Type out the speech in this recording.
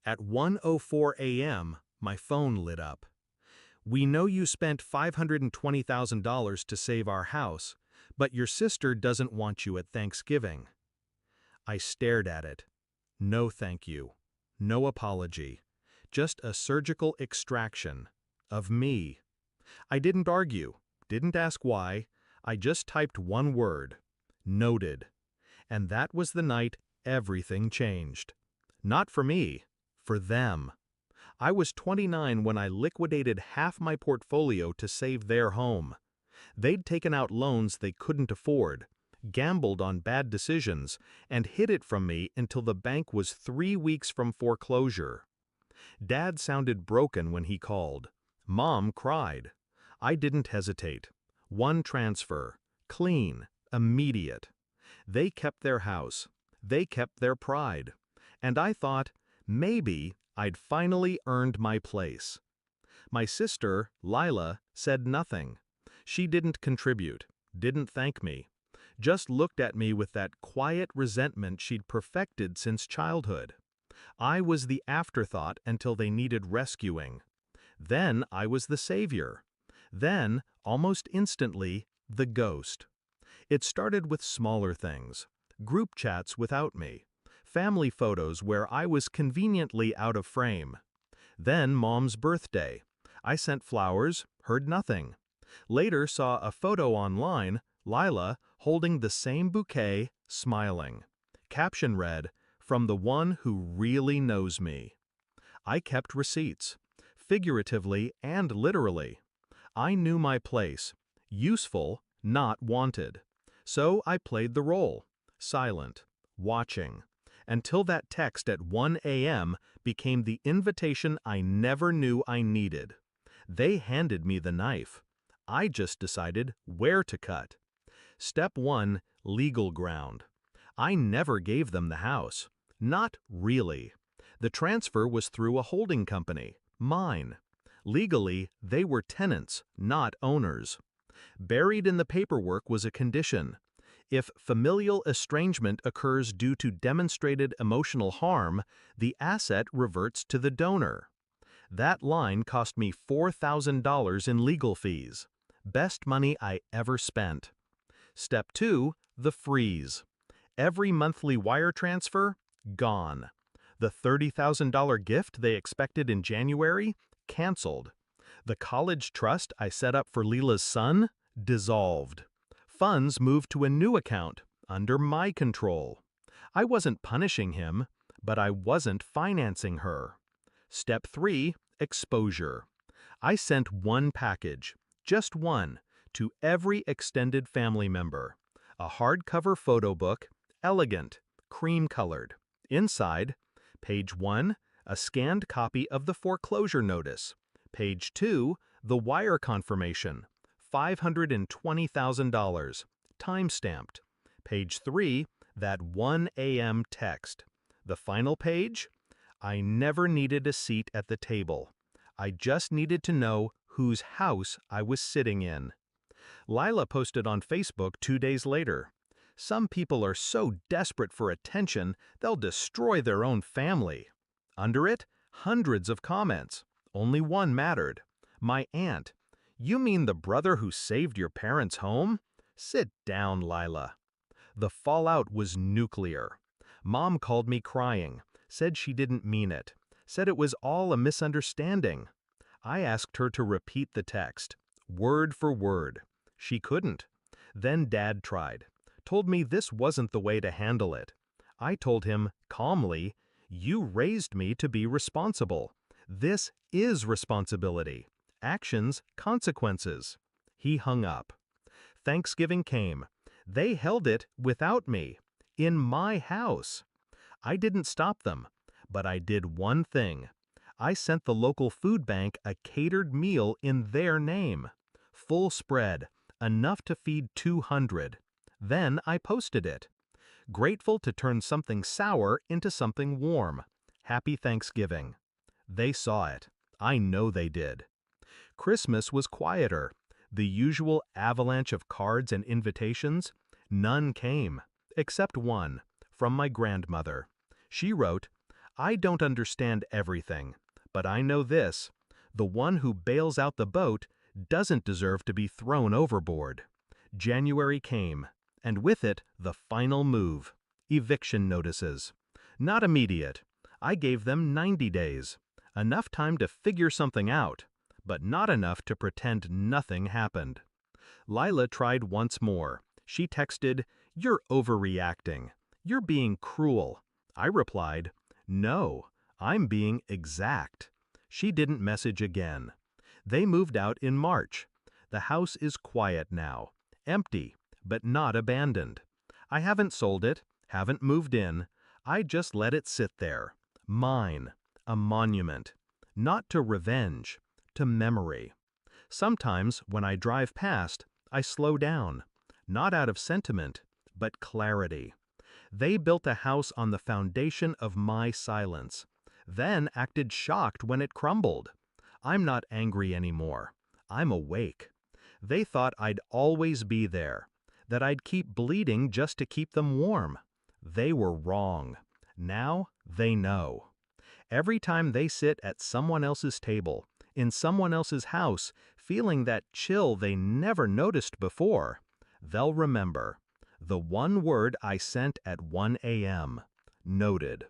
At 1:04 a.m., my phone lit up. "We know you spent $520,000 to save our house, but your sister doesn't want you at Thanksgiving." I stared at it. No thank you. No apology. Just a surgical extraction. Of me. I didn't argue. Didn't ask why. I just typed one word. Noted. And that was the night everything changed. Not for me. For them. I was 29 when I liquidated half my portfolio to save their home. They'd taken out loans they couldn't afford, gambled on bad decisions, and hid it from me until the bank was 3 weeks from foreclosure. Dad sounded broken when he called. Mom cried. I didn't hesitate. One transfer. Clean. Immediate. They kept their house. They kept their pride. And I thought, maybe I'd finally earned my place. My sister, Lila, said nothing. She didn't contribute, didn't thank me, just looked at me with that quiet resentment she'd perfected since childhood. I was the afterthought until they needed rescuing. Then I was the savior. Then, almost instantly, the ghost. It started with smaller things. Group chats without me. Family photos where I was conveniently out of frame. Then Mom's birthday. I sent flowers, heard nothing. Later saw a photo online, Lila holding the same bouquet, smiling. Caption read, "From the one who really knows me." I kept receipts, figuratively and literally. I knew my place, useful, not wanted. So I played the role, silent, watching, until that text at 1 a.m. became the invitation I never knew I needed. They handed me the knife. I just decided where to cut. Step 1, legal ground. I never gave them the house. Not really. The transfer was through a holding company, mine. Legally, they were tenants, not owners. Buried in the paperwork was a condition. If familial estrangement occurs due to demonstrated emotional harm, the asset reverts to the donor. That line cost me $4,000 in legal fees. Best money I ever spent. Step 2, the freeze. Every monthly wire transfer, gone. The $30,000 gift they expected in January, canceled. The college trust I set up for Lila's son, dissolved. Funds moved to a new account, under my control. I wasn't punishing him, but I wasn't financing her. Step 3, exposure. I sent one package, just one, to every extended family member. A hardcover photo book, elegant, cream-colored. Inside, page 1, a scanned copy of the foreclosure notice. Page 2, the wire confirmation, $520,000, time-stamped. Page 3, that 1 a.m. text. The final page? I never needed a seat at the table. I just needed to know whose house I was sitting in. Lila posted on Facebook 2 days later. Some people are so desperate for attention, they'll destroy their own family. Under it, hundreds of comments. Only one mattered. My aunt. You mean the brother who saved your parents' home? Sit down, Lila. The fallout was nuclear. Mom called me crying, said she didn't mean it, said it was all a misunderstanding. I asked her to repeat the text, word for word. She couldn't. Then Dad tried, told me this wasn't the way to handle it. I told him, calmly, you raised me to be responsible. This is responsibility. Actions, consequences. He hung up. Thanksgiving came. They held it without me, in my house. I didn't stop them, but I did one thing. I sent the local food bank a catered meal in their name. Full spread, enough to feed 200. Then I posted it. Grateful to turn something sour into something warm. Happy Thanksgiving. They saw it. I know they did. Christmas was quieter. The usual avalanche of cards and invitations, none came, except one, from my grandmother. She wrote, I don't understand everything, but I know this: the one who bails out the boat doesn't deserve to be thrown overboard. January came, and with it the final move: eviction notices. Not immediate. I gave them 90 days. Enough time to figure something out, but not enough to pretend nothing happened. Lila tried once more. She texted, "You're overreacting. You're being cruel." I replied, "No, I'm being exact." She didn't message again. They moved out in March. The house is quiet now, empty, but not abandoned. I haven't sold it, haven't moved in. I just let it sit there. Mine, a monument. Not to revenge, to memory. Sometimes, when I drive past, I slow down. Not out of sentiment, but clarity. They built a house on the foundation of my silence, then acted shocked when it crumbled. I'm not angry anymore. I'm awake. They thought I'd always be there, that I'd keep bleeding just to keep them warm. They were wrong. Now they know. Every time they sit at someone else's table, in someone else's house, feeling that chill they never noticed before, they'll remember the one word I sent at 1 a.m. Noted.